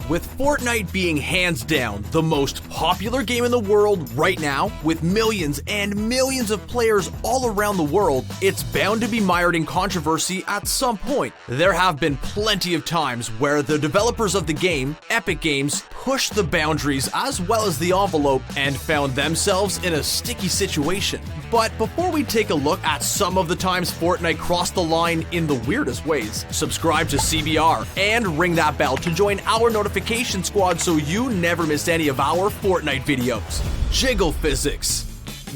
With Fortnite being hands down the most popular game in the world right now, with millions and millions of players all around the world, it's bound to be mired in controversy at some point. There have been plenty of times where the developers of the game, Epic Games, pushed the boundaries as well as the envelope and found themselves in a sticky situation. But before we take a look at some of the times Fortnite crossed the line in the weirdest ways, subscribe to CBR and ring that bell to join our notification squad so you never miss any of our Fortnite videos. Jiggle Physics.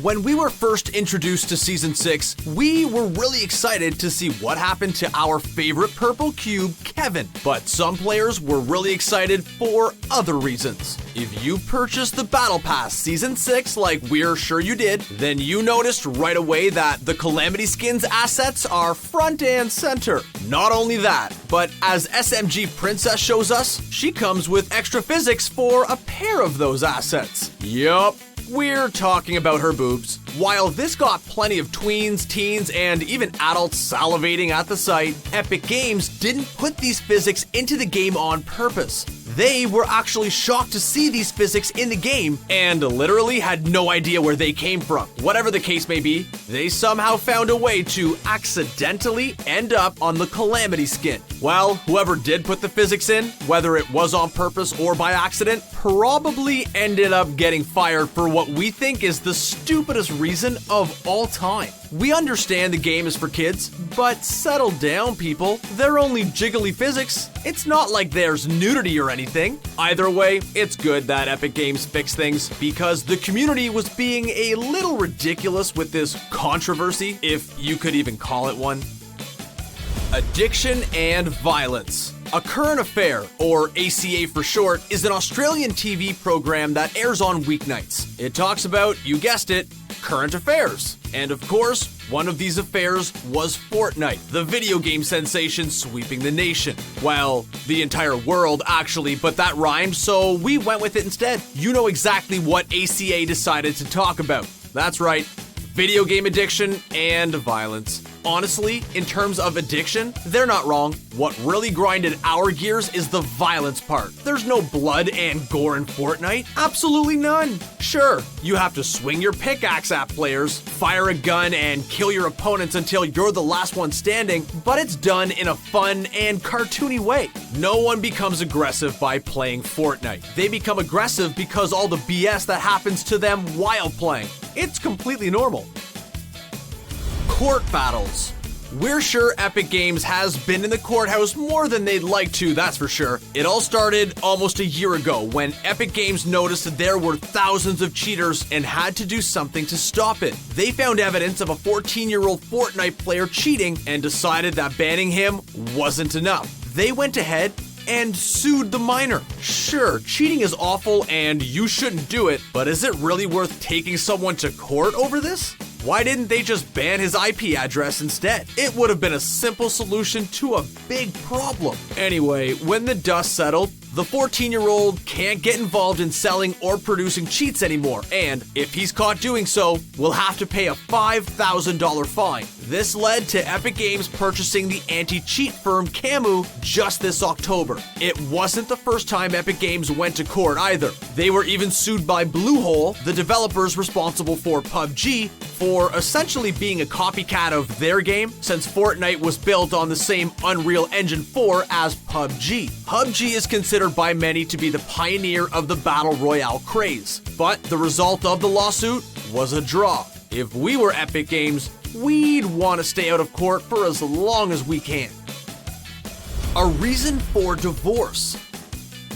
When we were first introduced to Season 6, we were really excited to see what happened to our favorite purple cube, Kevin. But some players were really excited for other reasons. If you purchased the Battle Pass Season 6 like we're sure you did, then you noticed right away that the Calamity Skins assets are front and center. Not only that, but as SMG Princess shows us, she comes with extra physics for a pair of those assets. Yup. We're talking about her boobs. While this got plenty of tweens, teens, and even adults salivating at the sight, Epic Games didn't put these physics into the game on purpose. They were actually shocked to see these physics in the game and literally had no idea where they came from. Whatever the case may be, they somehow found a way to accidentally end up on the Calamity skin. Well, whoever did put the physics in, whether it was on purpose or by accident, probably ended up getting fired for what we think is the stupidest reason of all time. We understand the game is for kids, but settle down, people. They're only jiggly physics. It's not like there's nudity or anything. Either way, it's good that Epic Games fixed things because the community was being a little ridiculous with this controversy, if you could even call it one. Addiction and violence. A Current Affair, or ACA for short, is an Australian TV program that airs on weeknights. It talks about, you guessed it, current affairs. And of course, one of these affairs was Fortnite, the video game sensation sweeping the nation. Well, the entire world actually, but that rhymed, so we went with it instead. You know exactly what ACA decided to talk about. That's right, video game addiction and violence. Honestly, in terms of addiction, they're not wrong. What really grinded our gears is the violence part. There's no blood and gore in Fortnite. Absolutely none. Sure, you have to swing your pickaxe at players, fire a gun, and kill your opponents until you're the last one standing, but it's done in a fun and cartoony way. No one becomes aggressive by playing Fortnite. They become aggressive because all the BS that happens to them while playing. It's completely normal. Court battles. We're sure Epic Games has been in the courthouse more than they'd like to, that's for sure. It all started almost a year ago when Epic Games noticed there were thousands of cheaters and had to do something to stop it. They found evidence of a 14-year-old Fortnite player cheating and decided that banning him wasn't enough. They went ahead and sued the minor. Sure, cheating is awful and you shouldn't do it, but is it really worth taking someone to court over this? Why didn't they just ban his IP address instead? It would have been a simple solution to a big problem. Anyway, when the dust settled, the 14-year-old can't get involved in selling or producing cheats anymore, and if he's caught doing so, will have to pay a $5,000 fine. This led to Epic Games purchasing the anti-cheat firm Camu just this October. It wasn't the first time Epic Games went to court either. They were even sued by Bluehole, the developers responsible for PUBG, for essentially being a copycat of their game, since Fortnite was built on the same Unreal Engine 4 as PUBG. PUBG is considered by many to be the pioneer of the Battle Royale craze, but the result of the lawsuit was a draw. If we were Epic Games, we'd want to stay out of court for as long as we can. A reason for divorce.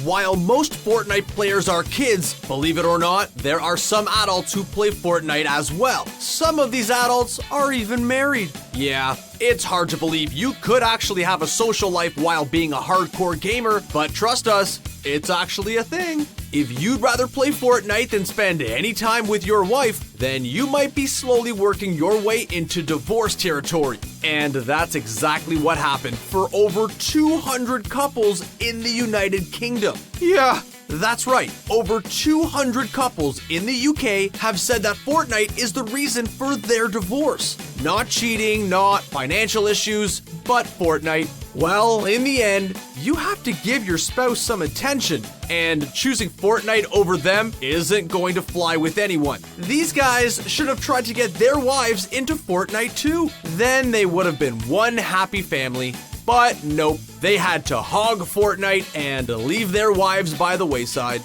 While most Fortnite players are kids, believe it or not, there are some adults who play Fortnite as well. Some of these adults are even married. Yeah, it's hard to believe you could actually have a social life while being a hardcore gamer, but trust us, it's actually a thing. If you'd rather play Fortnite than spend any time with your wife, then you might be slowly working your way into divorce territory. And that's exactly what happened for over 200 couples in the United Kingdom. Yeah, That's right, over 200 couples in the UK have said that Fortnite is the reason for their divorce. Not cheating, not financial issues, but Fortnite. Well, in the end, you have to give your spouse some attention, and choosing Fortnite over them isn't going to fly with anyone. These guys should have tried to get their wives into Fortnite too. Then they would have been one happy family. But nope, they had to hog Fortnite and leave their wives by the wayside.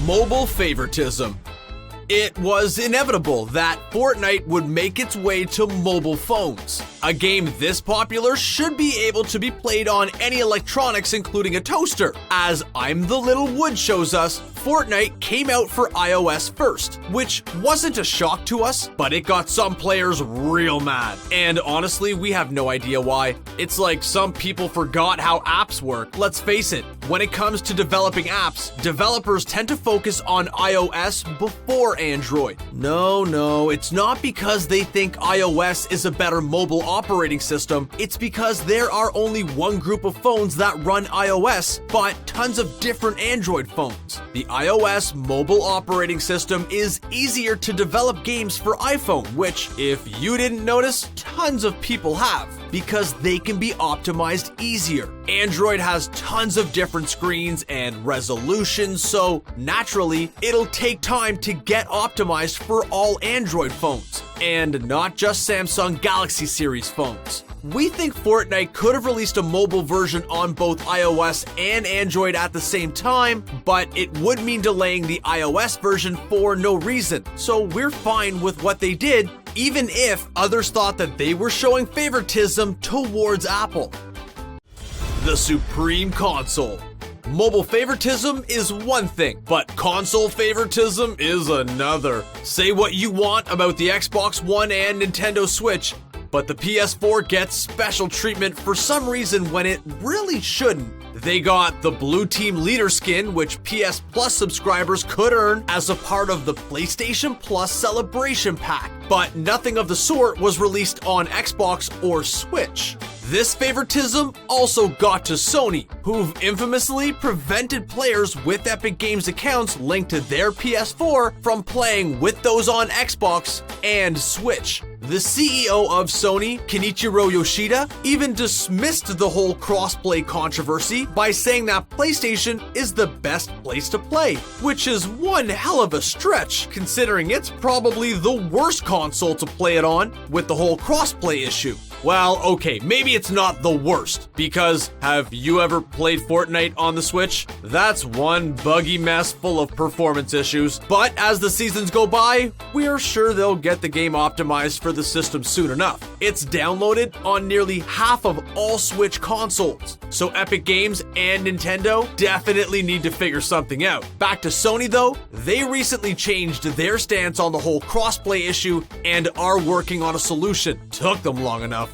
Mobile favoritism. It was inevitable that Fortnite would make its way to mobile phones. A game this popular should be able to be played on any electronics, including a toaster. As I'm the Little Wood shows us, Fortnite came out for iOS first, which wasn't a shock to us, but it got some players real mad. And honestly, we have no idea why. It's like some people forgot how apps work. Let's face it, when it comes to developing apps, developers tend to focus on iOS before Android. No, it's not because they think iOS is a better mobile operating system. It's because there are only one group of phones that run iOS, but tons of different Android phones. The iOS mobile operating system is easier to develop games for iPhone, which, if you didn't notice, tons of people have, because they can be optimized easier. Android has tons of different screens and resolutions, so naturally, it'll take time to get optimized for all Android phones, and not just Samsung Galaxy series phones. We think Fortnite could have released a mobile version on both iOS and Android at the same time, but it would mean delaying the iOS version for no reason, so we're fine with what they did, even if others thought that they were showing favoritism towards Apple. The Supreme Console. Mobile favoritism is one thing, but console favoritism is another. Say what you want about the Xbox One and Nintendo Switch, but the PS4 gets special treatment for some reason when it really shouldn't. They got the Blue Team Leader skin, which PS Plus subscribers could earn as a part of the PlayStation Plus Celebration Pack, but nothing of the sort was released on Xbox or Switch. This favoritism also got to Sony, who've infamously prevented players with Epic Games accounts linked to their PS4 from playing with those on Xbox and Switch. The CEO of Sony, Kenichiro Yoshida, even dismissed the whole crossplay controversy by saying that PlayStation is the best place to play, which is one hell of a stretch, considering it's probably the worst console to play it on with the whole crossplay issue. Well, okay, maybe it's not the worst, because have you ever played Fortnite on the Switch? That's one buggy mess full of performance issues, but as the seasons go by, we're sure they'll get the game optimized for the system soon enough. It's downloaded on nearly half of all Switch consoles, so Epic Games and Nintendo definitely need to figure something out. Back to Sony though, they recently changed their stance on the whole crossplay issue and are working on a solution. Took them long enough.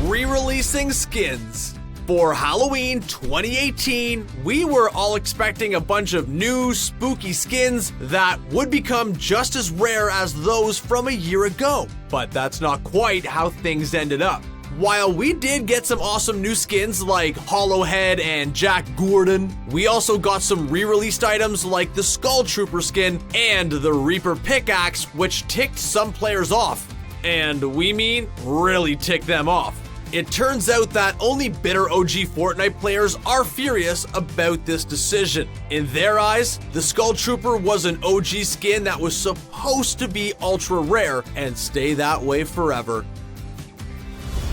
Re-releasing skins. For Halloween 2018, we were all expecting a bunch of new, spooky skins that would become just as rare as those from a year ago. But that's not quite how things ended up. While we did get some awesome new skins like Hollowhead and Jack Gordon, we also got some re-released items like the Skull Trooper skin and the Reaper pickaxe, which ticked some players off. And we mean really ticked them off. It turns out that only bitter OG Fortnite players are furious about this decision. In their eyes, the Skull Trooper was an OG skin that was supposed to be ultra rare and stay that way forever.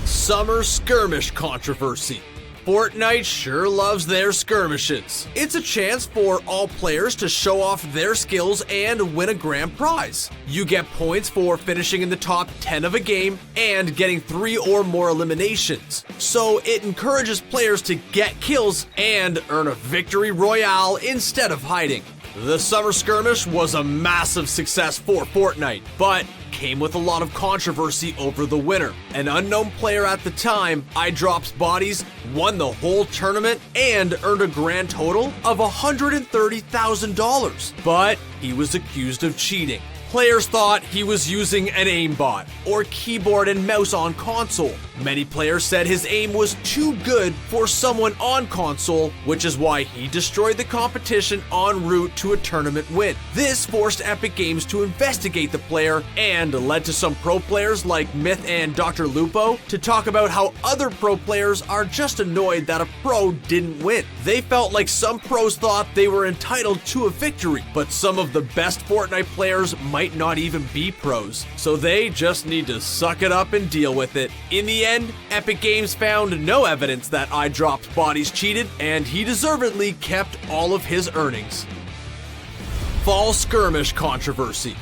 Summer Skirmish controversy. Fortnite sure loves their skirmishes. It's a chance for all players to show off their skills and win a grand prize. You get points for finishing in the top 10 of a game and getting 3 or more eliminations. So it encourages players to get kills and earn a victory royale instead of hiding. The Summer Skirmish was a massive success for Fortnite, but came with a lot of controversy over the winner. An unknown player at the time, iDrop's Bodies, won the whole tournament and earned a grand total of $130,000, but he was accused of cheating. Players thought he was using an aimbot or keyboard and mouse on console. Many players said his aim was too good for someone on console, which is why he destroyed the competition en route to a tournament win. This forced Epic Games to investigate the player and led to some pro players like Myth and Dr. Lupo to talk about how other pro players are just annoyed that a pro didn't win. They felt like some pros thought they were entitled to a victory, but some of the best Fortnite players might not even be pros, so they just need to suck it up and deal with it. In the end, Epic Games found no evidence that iDrop's bodies cheated, and he deservedly kept all of his earnings. Fall Skirmish controversy.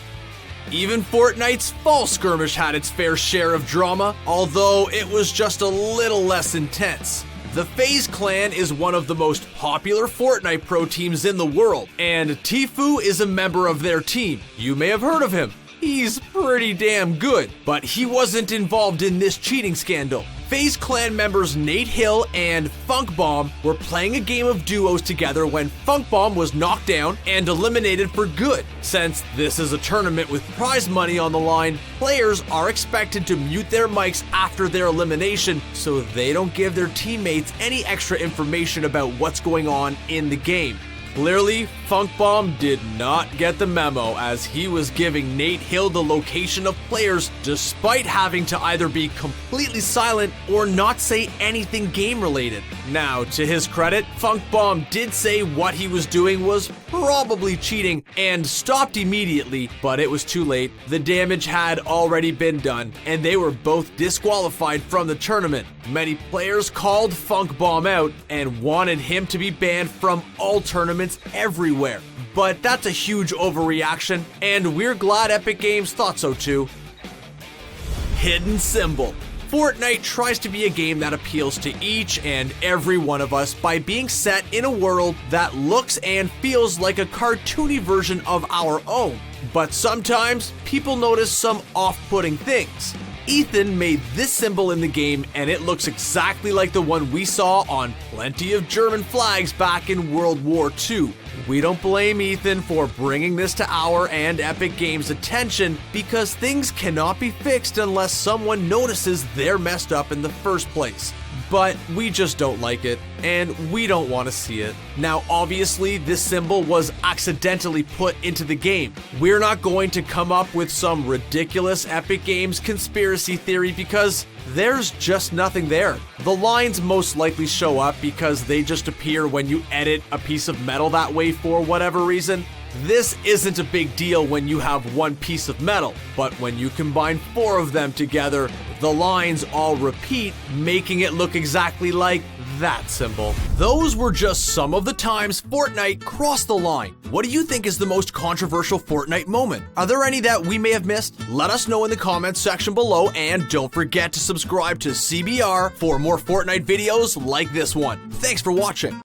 Even Fortnite's Fall Skirmish had its fair share of drama, although it was just a little less intense. The FaZe clan is one of the most popular Fortnite pro teams in the world, and Tfue is a member of their team. You may have heard of him. He's pretty damn good, but he wasn't involved in this cheating scandal. FaZe clan members Nate Hill and Funkbomb were playing a game of duos together when Funkbomb was knocked down and eliminated for good. Since this is a tournament with prize money on the line, players are expected to mute their mics after their elimination so they don't give their teammates any extra information about what's going on in the game. Clearly, Funkbomb did not get the memo, as he was giving Nate Hill the location of players despite having to either be completely silent or not say anything game related. Now, to his credit, Funkbomb did say what he was doing was probably cheating and stopped immediately, but it was too late. The damage had already been done, and they were both disqualified from the tournament. Many players called Funkbomb out and wanted him to be banned from all tournaments everywhere. But that's a huge overreaction, and we're glad Epic Games thought so too. Hidden Symbol. Fortnite tries to be a game that appeals to each and every one of us by being set in a world that looks and feels like a cartoony version of our own. But sometimes, people notice some off-putting things. Ethan made this symbol in the game, and it looks exactly like the one we saw on plenty of German flags back in World War II. We don't blame Ethan for bringing this to our and Epic Games' attention, because things cannot be fixed unless someone notices they're messed up in the first place. But we just don't like it, and we don't want to see it. Now, obviously, this symbol was accidentally put into the game. We're not going to come up with some ridiculous Epic Games conspiracy theory because there's just nothing there. The lines most likely show up because they just appear when you edit a piece of metal that way for whatever reason. This isn't a big deal when you have one piece of metal, but when you combine 4 of them together, the lines all repeat, making it look exactly like that symbol. Those were just some of the times Fortnite crossed the line. What do you think is the most controversial Fortnite moment? Are there any that we may have missed? Let us know in the comments section below, and don't forget to subscribe to CBR for more Fortnite videos like this one. Thanks for watching.